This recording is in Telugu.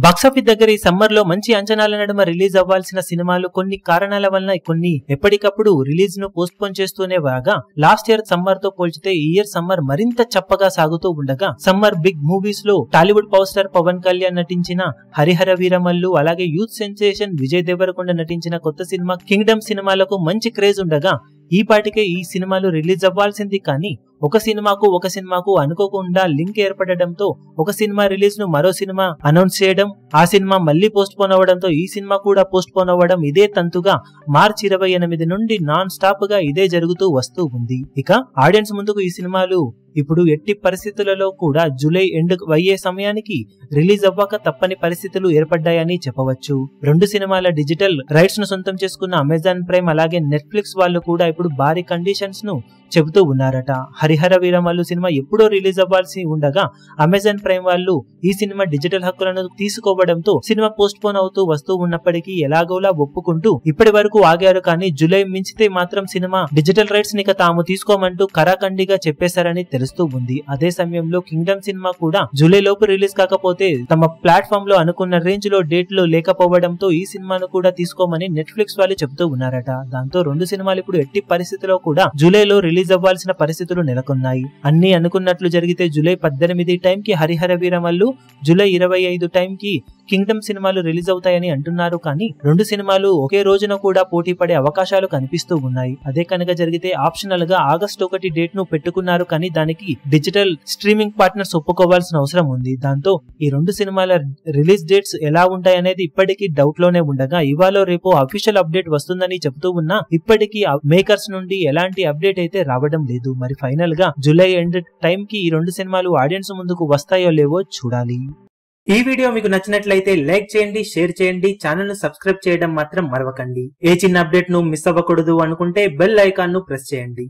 బాక్సాఫీస్ దగ్గర ఈ సమ్మర్ లో మంచి అంచనాల నడుమ రిలీజ్ అవ్వాల్సిన సినిమాలు కొన్ని కారణాల వలన కొన్ని ఎప్పటికప్పుడు రిలీజ్ ను పోస్ట్ పోన్ చేస్తూనే వాగా లాస్ట్ ఇయర్ సమ్మర్ తో పోల్చితే ఈ ఇయర్ సమ్మర్ మరింత చప్పగా సాగుతూ ఉండగా సమ్మర్ బిగ్ మూవీస్ లో టాలీవుడ్ పవర్ స్టార్ పవన్ కళ్యాణ్ నటించిన హరిహర వీరమల్లు, అలాగే యూత్ సెన్సేషన్ విజయ్ దేవరకొండ నటించిన కొత్త సినిమా కింగ్డమ్ సినిమాలకు మంచి క్రేజ్ ఉండగా ఈ పాటికే ఈ సినిమాలు రిలీజ్ అవ్వాల్సింది. కానీ ఒక సినిమాకు అనుకోకుండా లింక్ ఏర్పడడంతో ఒక సినిమా రిలీజ్ ను మరో సినిమా అనౌన్స్ చేయడం, ఆ సినిమా మళ్లీ పోస్ట్ పోన్ అవ్వడంతో ఈ సినిమా కూడా పోస్ట్ పోన్ అవ్వడం, ఇదే తంతుగా మార్చి 28 నుండి నాన్ స్టాప్ గా ఇదే జరుగుతూ వస్తూ ఉంది. ఇక ఆడియన్స్ ముందుకు ఈ సినిమాలు ఇప్పుడు ఎట్టి పరిస్థితులలో కూడా జూలై ఎండ్ అయ్యే సమయానికి రిలీజ్ అవ్వక తప్పని పరిస్థితులు ఏర్పడ్డాయని చెప్పవచ్చు. రెండు సినిమాల డిజిటల్ రైట్స్ ను సొంతం చేసుకున్న అమెజాన్ ప్రైమ్ అలాగే నెట్ఫ్లిక్స్ వాళ్ళు కూడా ఇప్పుడు భారీ కండిషన్స్ ను చెబుతూ ఉన్నారట. హరిహర వీరమల్లు సినిమా ఎప్పుడో రిలీజ్ అవ్వాల్సి ఉండగా అమెజాన్ ప్రైమ్ వాళ్ళు ఈ సినిమా డిజిటల్ హక్కులను తీసుకోవడంతో సినిమా పోస్ట్ పోన్ అవుతూ వస్తూ ఉన్నప్పటికీ ఎలాగోలా ఒప్పుకుంటూ ఇప్పటి వరకు ఆగారు. కానీ జూలై మించితే మాత్రం సినిమా డిజిటల్ రైట్స్ ని తాము తీసుకోమంటూ కరాఖండిగా చెప్పేశారని తెలుస్తూ ఉంది. అదే సమయంలో కింగ్డమ్ సినిమా కూడా జూలై లోపు రిలీజ్ కాకపోతే తమ ప్లాట్ఫామ్ లో అనుకున్న రేంజ్ లో డేట్ లో లేకపోవడంతో ఈ సినిమాను కూడా తీసుకోమని నెట్ఫ్లిక్స్ వాళ్ళు చెబుతూ ఉన్నారట. దాంతో రెండు సినిమాలు ఇప్పుడు ఎట్టి పరిస్థితిలో కూడా జూలైలో రిలీజ్ అవ్వాల్సిన పరిస్థితులు నెలకొన్నాయి. అన్ని అనుకున్నట్లు జరిగితే జూలై 18 టైం కి హరిహర వీరమల్లు, జూలై 25 టైం కి కింగ్డమ్ సినిమాలు రిలీజ్ అవుతాయని అంటున్నారు. కానీ రెండు సినిమాలు ఒకే రోజున కూడా పోటీ పడే అవకాశాలు కనిపిస్తూ ఉన్నాయి. అదే కనుక జరిగితే ఆప్షనల్ గా ఆగస్టు 1 డేట్ ను పెట్టుకున్నారు. కానీ దానికి డిజిటల్ స్ట్రీమింగ్ పార్ట్నర్స్ ఒప్పుకోవాల్సిన అవసరం ఉంది. దాంతో ఈ రెండు సినిమాల రిలీజ్ డేట్స్ ఎలా ఉంటాయనేది ఇప్పటికీ డౌట్ లోనే ఉండగా ఇవాళ రేపు అఫీషియల్ అప్డేట్ వస్తుందని చెప్తూ ఉన్నా ఇప్పటికీ మేకర్స్ నుండి ఎలాంటి అప్డేట్ అయితే రావడం లేదు. మరి ఫైనల్ గా జూలై ఎండ్ టైం కి ఈ రెండు సినిమాలు ఆడియన్స్ ముందుకు వస్తాయో లేవో చూడాలి. ఈ వీడియో మీకు నచ్చినట్లయితే లైక్ చేయండి, షేర్ చేయండి, ఛానల్ ను సబ్స్క్రైబ్ చేయడం మాత్రం మరవకండి. ఏ చిన్న అప్డేట్ ను మిస్ అవ్వకూడదు అనుకుంటే బెల్ ఐకాన్ ను ప్రెస్ చేయండి.